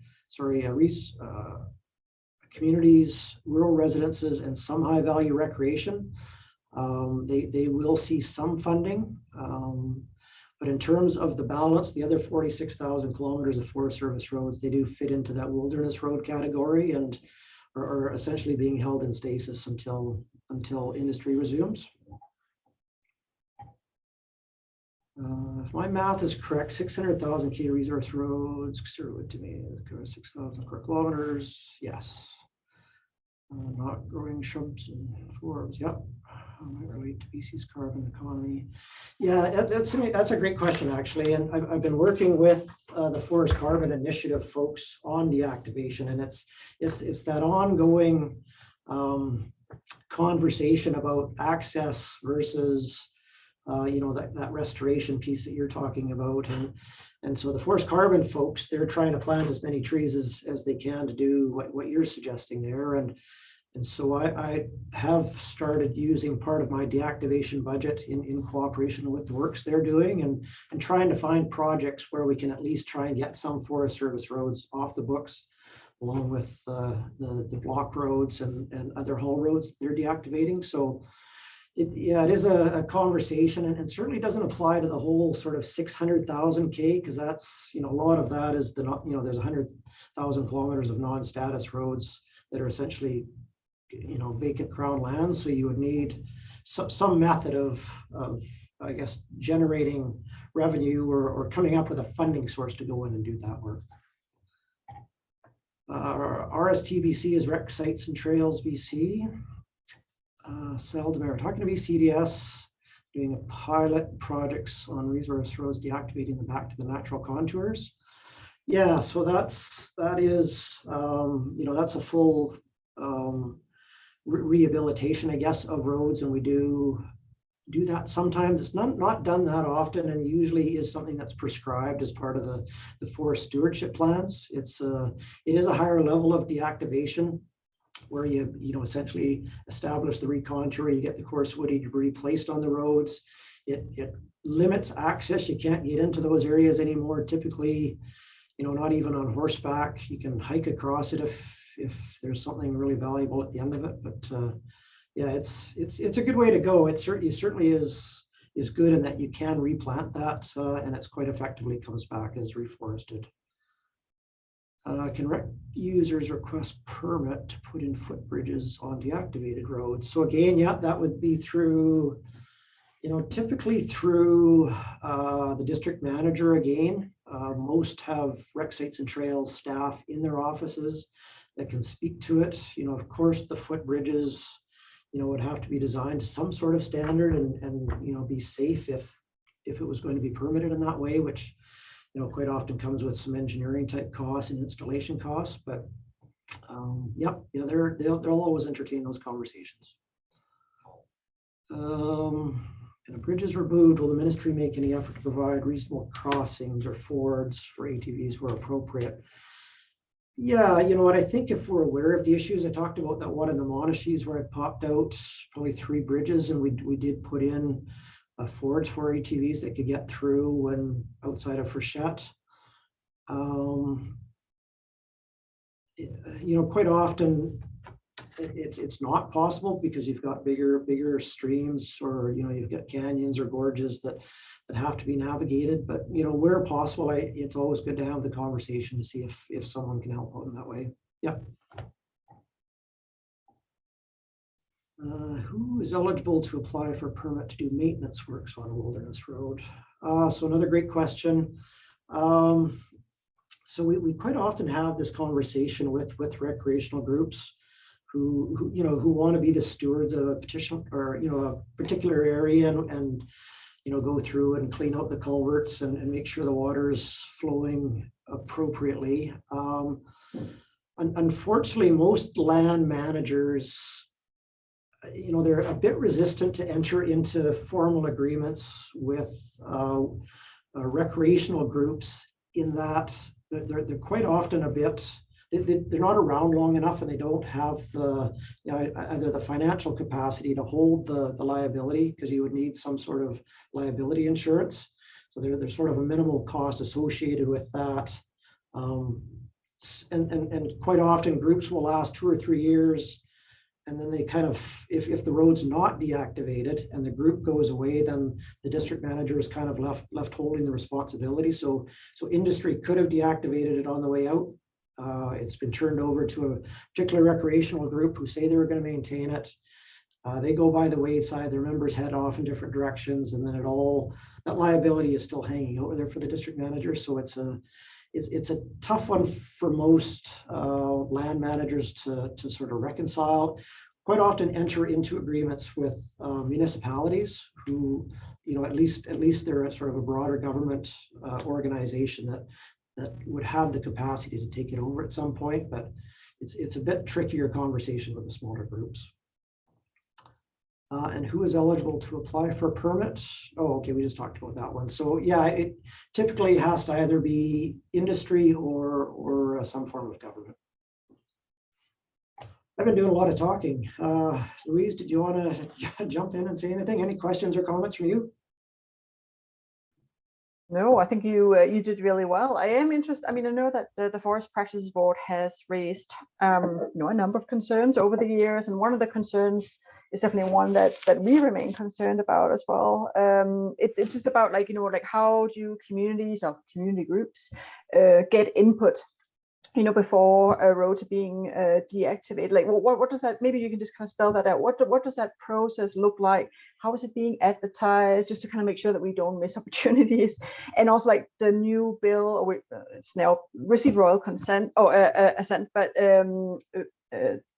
communities, rural residences, and some high value recreation. They will see some funding. But in terms of the balance, the other 46,000 kilometers of Forest Service roads, they do fit into that wilderness road category and are essentially being held in stasis until industry resumes. If my math is correct, 600,000 K resource roads, to me, 6,000 square kilometers. Yes. Not growing shrubs and forbs. Yep. How might relate to BC's carbon economy? Yeah, that's a great question, actually. And I've been working with the Forest Carbon Initiative folks on deactivation, and it's that ongoing conversation about access versus that restoration piece that you're talking about. And so the Forest Carbon folks, they're trying to plant as many trees as they can to do what you're suggesting there. And so I have started using part of my deactivation budget in cooperation with the works they're doing and trying to find projects where we can at least try and get some Forest Service roads off the books, along with the block roads and other haul roads they're deactivating. So it is a conversation, and it certainly doesn't apply to the whole sort of 600,000 K, because that's, a lot of that is there's 100,000 kilometers of non-status roads that are essentially, vacant crown lands. So you would need some method of I guess, generating revenue or coming up with a funding source to go in and do that work. RSTBC is Rec Sites and Trails BC. Seldom talking to BCDS, doing a pilot projects on resource roads, deactivating them back to the natural contours. Yeah, so that is that's a full rehabilitation, I guess, of roads, and we do that sometimes. It's not done that often, and usually is something that's prescribed as part of the forest stewardship plans. It is a higher level of deactivation, where you essentially establish the recontour, you get the coarse woody debris placed on the roads. It limits access. You can't get into those areas anymore. Typically, not even on horseback. You can hike across it if there's something really valuable at the end of it. But yeah, it's a good way to go. It certainly is good in that you can replant that, and it's quite effectively comes back as reforested. Can rec users request permit to put in footbridges on deactivated roads? So again, yeah, that would be through, typically through the district manager again. Most have rec sites and trails staff in their offices that can speak to it. Of course, the footbridges, would have to be designed to some sort of standard and be safe if it was going to be permitted in that way, which quite often comes with some engineering type costs and installation costs. But they'll always entertain those conversations. And a bridge is removed, will the ministry make any effort to provide reasonable crossings or fords for ATVs where appropriate? Yeah, you know what, I think if we're aware of the issues, I talked about that one in the Monashees where it popped out probably 3 bridges, and we did put in fords for ATVs that could get through when outside of Frechette. Quite often it's not possible because you've got bigger streams, or you've got canyons or gorges that have to be navigated. But where possible, it's always good to have the conversation to see if someone can help out in that way. Yeah. Who is eligible to apply for a permit to do maintenance works on a wilderness road? So another great question. So we quite often have this conversation with recreational groups who want to be the stewards of a petition or a particular area and go through and clean out the culverts and make sure the water is flowing appropriately. Unfortunately, most land managers, they're a bit resistant to enter into formal agreements with recreational groups, in that they're quite often a bit, they're not around long enough, and they don't have the either the financial capacity to hold the liability, because you would need some sort of liability insurance. So there's sort of a minimal cost associated with that. And quite often groups will last 2 or 3 years, and then they kind of, if the road's not deactivated and the group goes away, then the district manager is kind of left holding the responsibility. So industry could have deactivated it on the way out. It's been turned over to a particular recreational group who say they were going to maintain it. They go by the wayside, their members head off in different directions, and then that liability is still hanging over there for the district manager. So it's a tough one for most land managers to sort of reconcile. Quite often enter into agreements with municipalities who, at least they're sort of a broader government organization that would have the capacity to take it over at some point. But it's a bit trickier conversation with the smaller groups. And who is eligible to apply for a permit? Oh, okay, we just talked about that one. So yeah, it typically has to either be industry or some form of government. I've been doing a lot of talking. Louise, did you want to jump in and say anything? Any questions or comments from you? No, I think you did really well. I am interested. I mean, I know that the Forest Practices Board has raised a number of concerns over the years, and one of the concerns is definitely one that we remain concerned about as well. It's just about how do communities or community groups get input before roads are being deactivated. Like, what does that? Maybe you can just kind of spell that out. What does that process look like? How is it being advertised? Just to kind of make sure that we don't miss opportunities. And also, like the new bill, or it's now received royal consent or assent, but the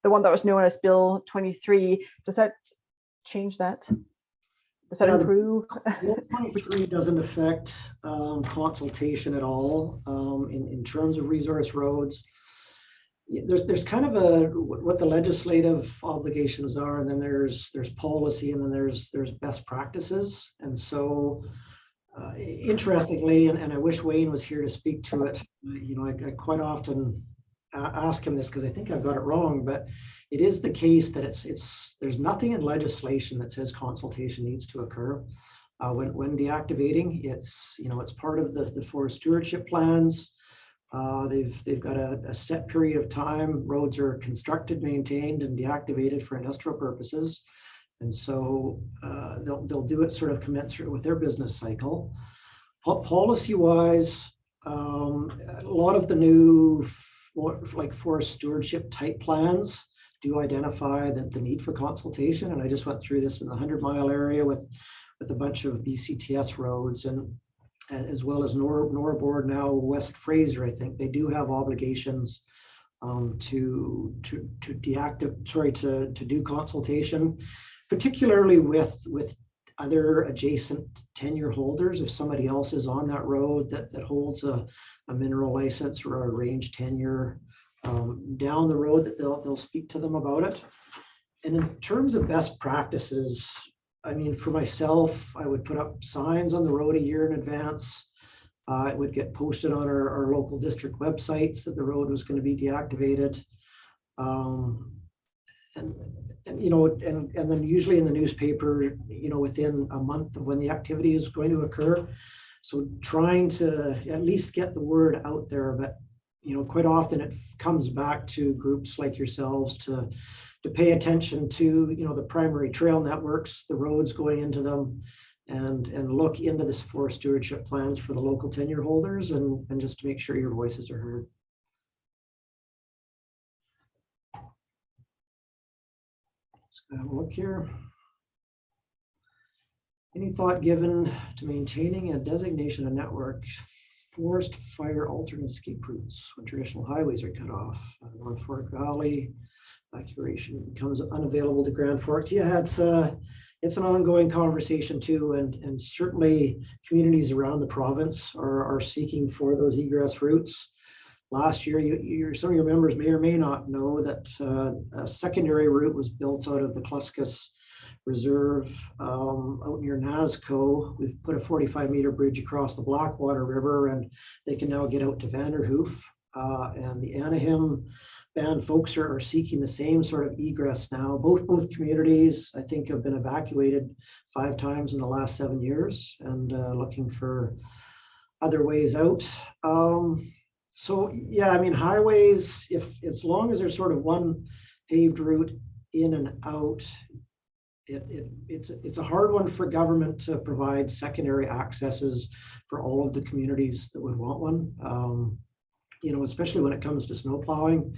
one that was known as Bill 23. Does that change that? Does that improve? Bill 23 doesn't affect consultation at all in terms of resource roads. There's kind of what the legislative obligations are, and then there's policy, and then there's best practices. And so interestingly, and I wish Wayne was here to speak to it, I quite often ask him this because I think I've got it wrong, but it is the case that there's nothing in legislation that says consultation needs to occur when deactivating. It's part of the forest stewardship plans. They've got a set period of time. Roads are constructed, maintained, and deactivated for industrial purposes, and so they'll do it sort of commensurate with their business cycle. Policy-wise, a lot of the new like forest stewardship type plans do identify the need for consultation. And I just went through this in the 100-mile area with a bunch of BCTS roads, and as well as NORBORD now, West Fraser, I think they do have obligations to do consultation, particularly with other adjacent tenure holders. If somebody else is on that road that holds a mineral license or a range tenure down the road, that they'll speak to them about it. And in terms of best practices, I mean, for myself, I would put up signs on the road a year in advance. It would get posted on our local district websites that the road was going to be deactivated. And then usually in the newspaper, within a month of when the activity is going to occur. So trying to at least get the word out there, but quite often it comes back to groups like yourselves to pay attention to the primary trail networks, the roads going into them, and look into this forest stewardship plans for the local tenure holders, and just to make sure your voices are heard. Let's have a look here. Any thought given to maintaining a designation of network forest fire alternate escape routes when traditional highways are cut off? North Fork Valley evacuation becomes unavailable to Grand Forks. Yeah, it's an ongoing conversation too, and certainly communities around the province are seeking for those egress routes. Last year, some of your members may or may not know that a secondary route was built out of the Kluskus Reserve out near Nazco. We've put a 45-meter bridge across the Blackwater River, and they can now get out to Vanderhoof. And the Anaheim band folks are seeking the same sort of egress now. Both communities, I think, have been evacuated 5 times in the last 7 years, and looking for other ways out. So yeah, I mean, highways, as long as there's sort of one paved route in and out, it's a hard one for government to provide secondary accesses for all of the communities that would want one. Especially when it comes to snow plowing.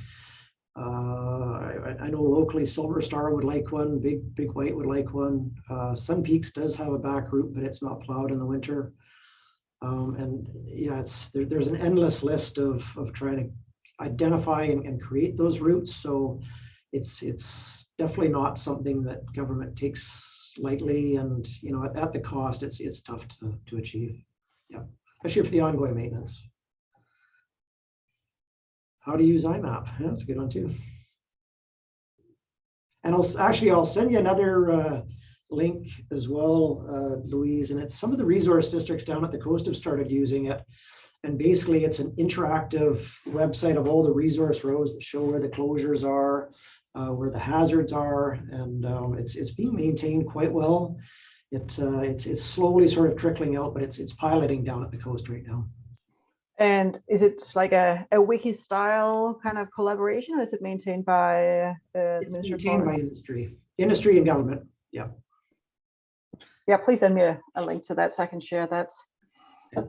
I know locally Silver Star would like one, Big White would like one. Sun Peaks does have a back route, but it's not plowed in the winter. And yeah, there's an endless list of trying to identify and create those routes. So it's definitely not something that government takes lightly, and at the cost, it's tough to achieve. Yeah, especially for the ongoing maintenance. How to use IMAP? Yeah, that's a good one too. And I'll send you another link as well, Louise, and it's some of the resource districts down at the coast have started using it. And basically it's an interactive website of all the resource roads that show where the closures are, where the hazards are, and it's being maintained quite well. It's slowly sort of trickling out, but it's piloting down at the coast right now. And is it like a wiki style kind of collaboration, or is it maintained by the Ministry of Maintained by industry and government? Yeah. Yeah, please send me a link to that so I can share that.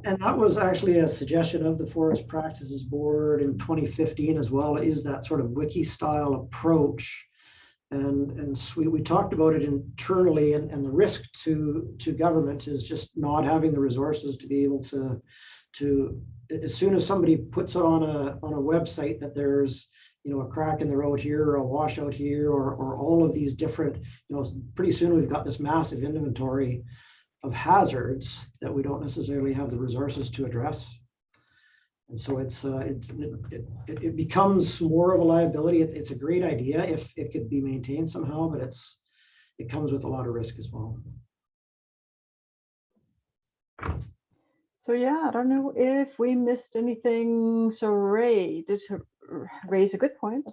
And that was actually a suggestion of the Forest Practices Board in 2015 as well, is that sort of wiki style approach. And we talked about it internally, and the risk to government is just not having the resources to be able to as soon as somebody puts it on a website that there's a crack in the road here, or a washout here, or all of these different, pretty soon we've got this massive inventory of hazards that we don't necessarily have the resources to address. And so it becomes more of a liability. It's a great idea if it could be maintained somehow, but it comes with a lot of risk as well. So yeah, I don't know if we missed anything. So Ray did raise a good point.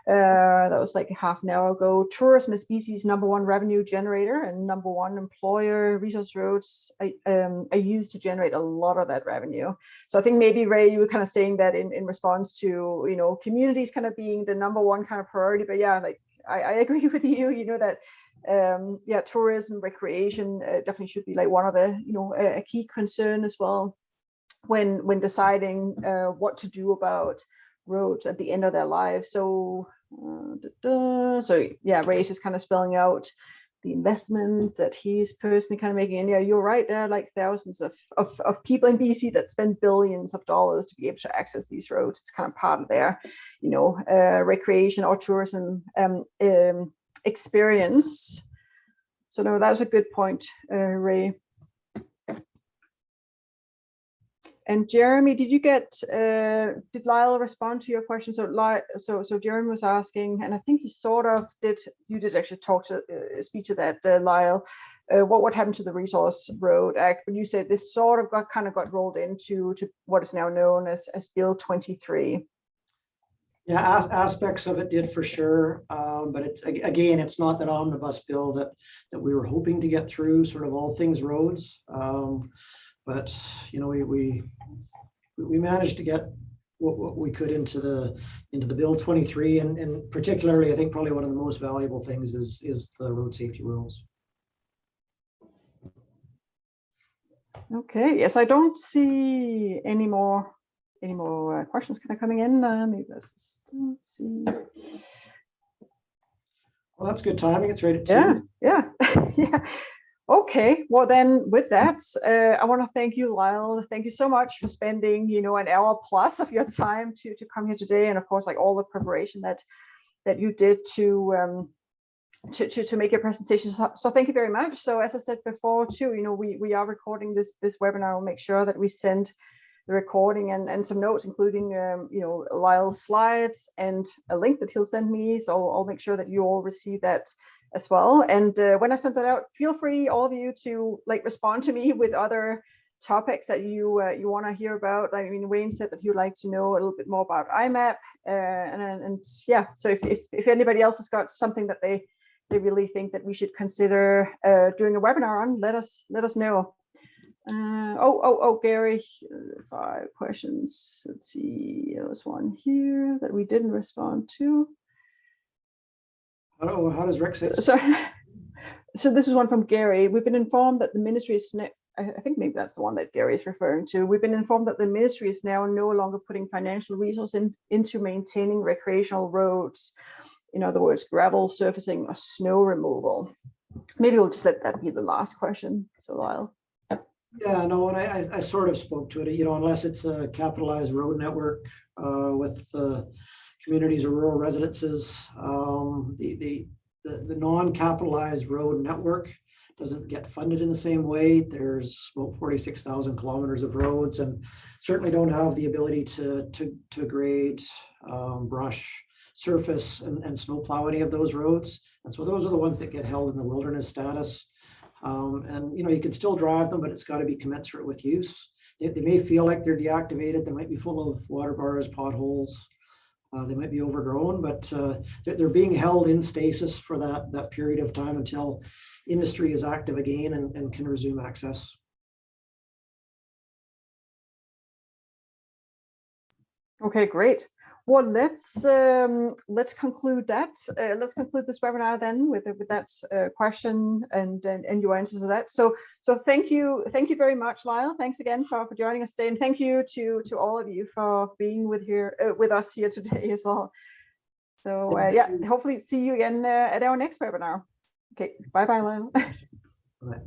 That was like half an hour ago. Tourism is BC's #1 revenue generator and #1 employer. Resource roads are used to generate a lot of that revenue. So I think maybe, Ray, you were kind of saying that in response to communities kind of being the #1 kind of priority. But yeah, like I agree with you. That yeah, tourism, recreation definitely should be like one of the a key concern as well when deciding what to do about roads at the end of their lives. So, so yeah, Ray is kind of spelling out the investment that he's personally kind of making. And yeah, you're right, there are like thousands of people in BC that spend billions of dollars to be able to access these roads. It's kind of part of their, you know, recreation or tourism experience. So no, that was a good point, Ray. And Jeremy, did you get, did Lyle respond to your question? So Jeremy was asking, and I think you sort of did, you did actually speak to that, Lyle, what happened to the Resource Road Act? But you said this sort of got rolled into what is now known as Bill 23. Yeah, aspects of it did for sure, but it's not that omnibus bill that we were hoping to get through, sort of all things roads. But you know, we managed to get what we could into the Bill 23, and particularly, I think probably one of the most valuable things is the road safety rules. Okay. Yes, I don't see any more questions kind of coming in. Maybe let's see. Well, that's good timing. It's right at 2. Yeah. Yeah. Okay, well then with that, I want to thank you, Lyle. Thank you so much for spending, you know, an hour plus of your time to come here today, and of course, like all the preparation that you did to make your presentation. So thank you very much. So as I said before, too, you know, we are recording this webinar. We'll make sure that we send the recording and some notes, including you know, Lyle's slides and a link that he'll send me. So I'll make sure that you all receive that as well. And when I send that out, feel free, all of you, to like respond to me with other topics that you want to hear about. I mean, Wayne said that he'd like to know a little bit more about IMAP, and yeah. So if anybody else has got something that they really think that we should consider doing a webinar on, let us know. Gary, 5 questions. Let's see, there's one here that we didn't respond to. How does Rick say? So this is one from Gary. We've been informed that the ministry is, I think maybe that's the one that Gary is referring to. We've been informed that the ministry is now no longer putting financial resources into maintaining recreational roads. In other words, gravel surfacing or snow removal. Maybe we'll just let that be the last question. So Lyle. Yeah, no, and I sort of spoke to it, you know, unless it's a capitalized road network with communities or rural residences, the non-capitalized road network doesn't get funded in the same way. There's about 46,000 kilometers of roads, and certainly don't have the ability to grade, brush, surface, and snowplow any of those roads. And so those are the ones that get held in the wilderness status. And you know, you can still drive them, but it's got to be commensurate with use. They may feel like they're deactivated. They might be full of water bars, potholes. They might be overgrown, but they're being held in stasis for that period of time until industry is active again and can resume access. Okay, great. Well, let's conclude that. Let's conclude this webinar then with that question and your answers to that. So thank you very much, Lyle. Thanks again for joining us today, and thank you to all of you for being with us here today as well. So yeah, hopefully see you again at our next webinar. Okay, bye, Lyle. Bye.